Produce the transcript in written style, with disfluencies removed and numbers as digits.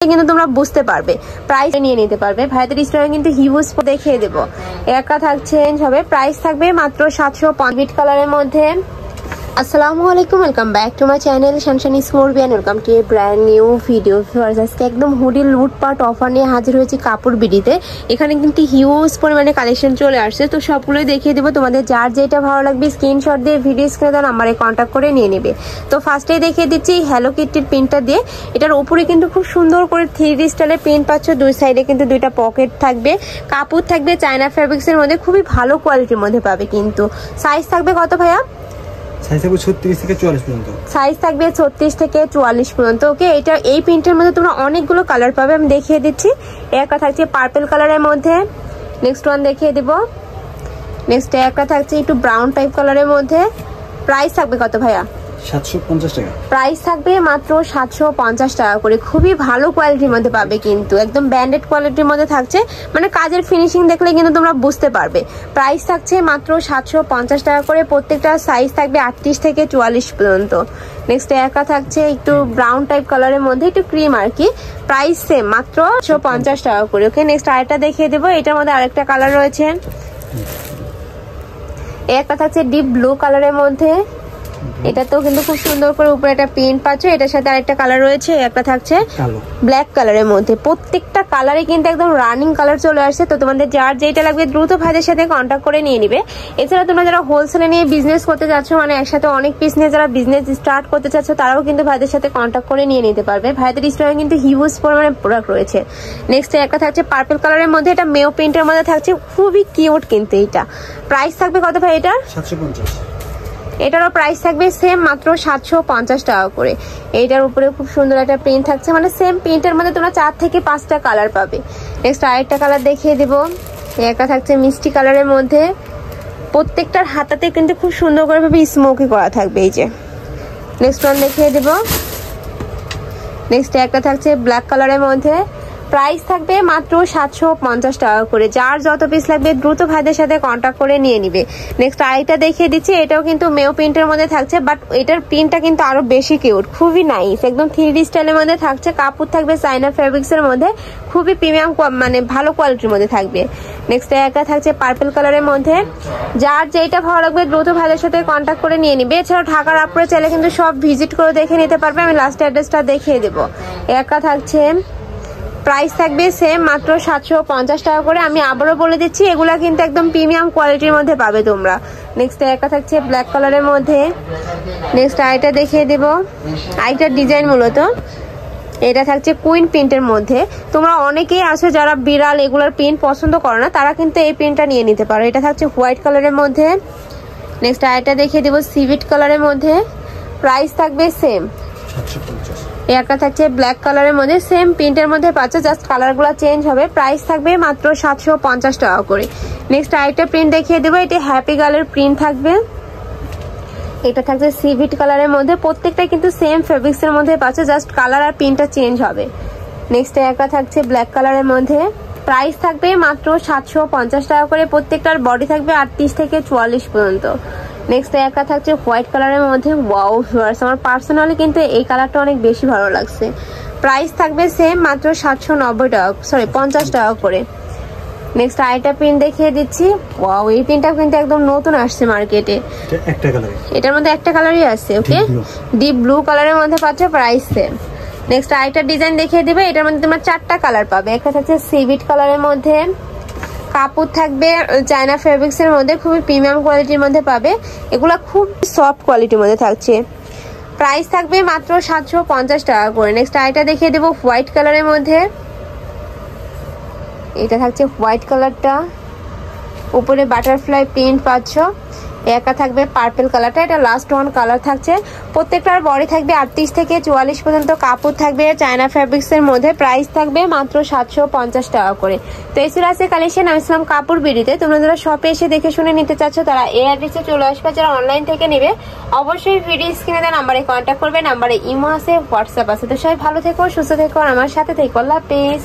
কিন্তু তোমরা বুঝতে পারবে, প্রাইস নিয়ে নিতে পারবে। ভাইদের স্টোরে কিন্তু হিউজ দেখিয়ে দেবো। একা থাকছে হবে, প্রাইস থাকবে মাত্র 750 কালারের মধ্যে। আসসালামু আলাইকুম, welcome back to my channel শানশানি স্মোরবিয়ান। Welcome to a brand new video. আজকে একদম হুডি লুটপাট অফার নিয়ে হাজির হয়েছি কাপড় বিডিতে। এখানে কিন্তু হিউজ পরিমাণে কালেকশন চলে আসছে, তো সবগুলোই দেখিয়ে দেবো। তোমাদের যার যেটা ভালো লাগবে স্ক্রিনশট দিয়ে ভিডিও স্ক্রিনে দেওয়া নাম্বারে কন্ট্যাক্ট করে নিয়ে নেবে। তো ফার্স্টেই দেখিয়ে দিচ্ছি হ্যালো কিটির প্রিন্টটা দিয়ে। এটার উপরে কিন্তু খুব সুন্দর করে 3D স্টাইলের প্রিন্ট পাচ্ছ। দুই সাইডে কিন্তু দুইটা পকেট থাকবে, কাপড় থাকবে চায়না ফ্যাব্রিক্সের মধ্যে, খুবই ভালো কোয়ালিটির মধ্যে পাবে। কিন্তু সাইজ থাকবে কত ভাইয়া? সাইজ থাকবে 36 থেকে 44 পর্যন্ত। সাইজ থাকবে 36 থেকে 44 পর্যন্ত। ওকে, এটা এই প্রিন্টের মধ্যে তোমরা অনেকগুলো কালার পাবে, আমি দেখিয়ে দিচ্ছি। একটা থাকছে পার্পল কালারের মধ্যে, নেক্সট ওয়ান দেখিয়ে দিব। নেক্সট একটা থাকছে একটু ব্রাউন টাইপ কালারের মধ্যে। প্রাইস থাকবে কত ভাইয়া? 750 টাকা। প্রাইস থাকবে মাত্র 750 টাকা করে। খুবই ভালো কোয়ালিটির মধ্যে পাবে, কিন্তু একদম ব্র্যান্ডেড কোয়ালিটির মধ্যে থাকছে, মানে কাজের ফিনিশিং দেখলে কিন্তু তোমরা বুঝতে পারবে। প্রাইস থাকছে মাত্র 750 টাকা করে। প্রত্যেকটা সাইজ থাকবে 38 থেকে 44 পর্যন্ত। নেক্সট একা থাকছে একটু ব্রাউন টাইপ কালারের মধ্যে, একটু ক্রিম আর কি। প্রাইস সেম, মাত্র 750 টাকা করে। ওকে, নেক্সট আরেকটা দেখিয়ে দেবো। এটার মধ্যে আরেকটা কালার রয়েছে, একটা থাকছে ডিপ ব্লু কালারের মধ্যে। এটা তো কিন্তু খুব সুন্দর করে উপরে একটা প্রিন্ট পাচ্ছ, এটার সাথে আরেকটা কালার রয়েছে, একটা থাকছে ব্ল্যাক কালারের মধ্যে। প্রত্যেকটা কালারে কিন্তু একদম রানিং কালার চলে আসছে। তো তোমাদের যার যেটা লাগবে দ্রুত ভাইদের সাথে কন্ট্যাক্ট করে নিয়ে নিবে। এছাড়া তোমরা যারা হোলসেলে নিয়ে বিজনেস করতে যাচ্ছ, মানে একসাথে অনেক পিস নিয়ে যারা বিজনেস স্টার্ট করতে চাচ্ছ, তারাও কিন্তু ভাইদের সাথে কন্ট্যাক্ট করে নিয়ে নিতে পারবে। ভাইদের স্টোরে কিন্তু হিউজ পরিমাণে প্রোডাক্ট রয়েছে। নেক্সট একটা থাকছে পার্পল কালারের মধ্যে, এটা মেও প্রিন্টের মধ্যে থাকছে, খুবই কিউট কিন্তু এটা। প্রাইস থাকবে কত ভাই এটা? 750। এটারও প্রাইস থাকবে সেম, মাত্র 750 টাকা করে। এইটার উপরে খুব সুন্দর একটা প্রিন্ট থাকছে, মানে সেম প্রিন্টের মধ্যে তোমরা 4 থেকে 5টা কালার পাবে। নেক্সট আরেকটা কালার দেখিয়ে দিব। একটা থাকছে মিষ্টি কালারের মধ্যে। প্রত্যেকটার হাতাতে কিন্তু খুব সুন্দর করে ভাবে স্মোকি করা থাকবে, এই যে। নেক্সট ওয়ান দেখিয়ে দিব। নেক্সট একটা থাকছে ব্ল্যাক কালারের মধ্যে। প্রাইস থাকবে মাত্র 750 টাকা করে। যার যত পিস লাগবে দ্রুত ভাইদের সাথে কন্ট্যাক্ট করে নিয়ে নিবে। নেক্সট আরেকটা দেখিয়ে দিচ্ছি, এটাও কিন্তু মেও প্রিন্টের মধ্যে থাকছে, বাট এটার প্রিন্টটা কিন্তু আরো বেশি কিউট, খুবই নাইস, একদম 3D স্টাইলের মধ্যে থাকছে। কাপড় থাকবে চায়না ফ্যাব্রিক্স এর মধ্যে, খুবই প্রিমিয়াম, মানে ভালো কোয়ালিটির মধ্যে থাকবে। নেক্সট একটা থাকছে পার্পল কালারের মধ্যে। যার যেটা ভালো লাগবে দ্রুত ভাইদের সাথে কন্ট্যাক্ট করে নিয়ে নিবে। এছাড়াও ঢাকার আপুরে চাইলে কিন্তু সব ভিজিট করে দেখে নিতে পারবে। আমি লাস্ট অ্যাড্রেসটা দেখিয়ে দেবো। একটা থাকছে প্রাইস থাকবে সেম, মাত্র 750 টাকা করে। আমি আবারও বলে দিচ্ছি, এগুলা কিন্তু একদম প্রিমিয়াম কোয়ালিটির মধ্যে পাবে তোমরা। নেক্সট একটা থাকছে ব্ল্যাক কালারের মধ্যে। নেক্সট আইটা দেখিয়ে দেব, আইটার ডিজাইন মূলত এটা থাকছে কুইন প্রিন্টের মধ্যে। তোমরা অনেকেই আছো যারা বিড়াল এগুলার প্রিন্ট পছন্দ করো না, তারা কিন্তু এই প্রিন্টটা নিয়ে নিতে পারো। এটা থাকছে হোয়াইট কালারের মধ্যে। নেক্সট আইটা দেখিয়ে দেবো সিভিট কালারের মধ্যে। প্রাইস থাকবে সেম, 750। একটা থাকছে ব্ল্যাক কালারের মধ্যে, সেম প্রিন্টের মধ্যে পাচ্ছ, জাস্ট কালারগুলো চেঞ্জ হবে। প্রাইস থাকবে মাত্র 750 টাকা করে। নেক্সট আরেকটা প্রিন্ট দেখিয়ে দেবো, এটা হ্যাপি গার্লের প্রিন্ট থাকবে। এটা থাকছে সিভিট কালারের মধ্যে। প্রত্যেকটা কিন্তু সেম ফেব্রিক্স এর মধ্যে পাচ্ছ, জাস্ট কালার আর প্রিন্টটা চেঞ্জ হবে। নেক্সট একটা থাকছে ব্ল্যাক কালারের মধ্যে। প্রাইস থাকবে মাত্র 750 টাকা করে। প্রত্যেকটার বডি থাকবে 38 থেকে 44 পর্যন্ত। নেক্সট একটা থাকছে হোয়াইট কালারের মধ্যে। ওয়াও ভিউয়ার্স, আমার পার্সোনালি কিন্তু এই কালারটা অনেক বেশি ভালো লাগছে। প্রাইস থাকবে সেম, মাত্র 50 টাকা করে। নেক্সট আরেকটা প্রিন্ট দেখিয়ে দিচ্ছি। ওয়াও, এই প্রিন্টটা কিন্তু একদম নতুন আসছে মার্কেটে। এটার মধ্যে একটা কালারই আছে। ওকে, ডিপ ব্লু কালারের মধ্যে পাচ্ছ, প্রাইস সেম। নেক্সট আরেকটা ডিজাইন দেখিয়ে দিবে, এটার মধ্যে তোমরা 4টা কালার পাবে। একটা থাকছে সিভিট কালারের মধ্যে, কাপড় থাকবে চায়না ফেব্রিক্স এর মধ্যে, খুবই প্রিমিয়াম কোয়ালিটির মধ্যে পাবে। এগুলা খুব সফট কোয়ালিটির মধ্যে থাকছে। প্রাইস থাকবে মাত্র 750 টাকা করে। নেক্সট আইটা দেখিয়ে দেবো হোয়াইট কালারের মধ্যে। এটা থাকছে হোয়াইট কালারটা, উপরে বাটারফ্লাই প্রিন্ট পাচ্ছ। একা থাকবে পার্পল কালারটা, এটা লাস্ট ওয়ান কালার থাকছে। প্রত্যেকটার বডি থাকবে 38 থেকে 44 পর্যন্ত। কাপড় থাকবে চায়না ফ্যাব্রিক্স এর মধ্যে। প্রাইস থাকবে মাত্র 750 টাকা করে। তো এই ছিল আজকে কালেকশন। আমি ছিলাম কাপড় বিডিতে। তোমরা যারা শপে এসে দেখে শুনে নিতে চাচ্ছ, তারা এই অ্যাড্রেসে চলে আসবে। যারা অনলাইন থেকে নেবে অবশ্যই ভিডিও স্ক্রিনে দেওয়া নাম্বারে কন্ট্যাক্ট করবে। নাম্বারে ইমো আছে, হোয়াটসঅ্যাপ আছে। তো সবাই ভালো থেকো, সুস্থ থেকো, আর আমার সাথে থেকো। আল্লাহ হাফেজ।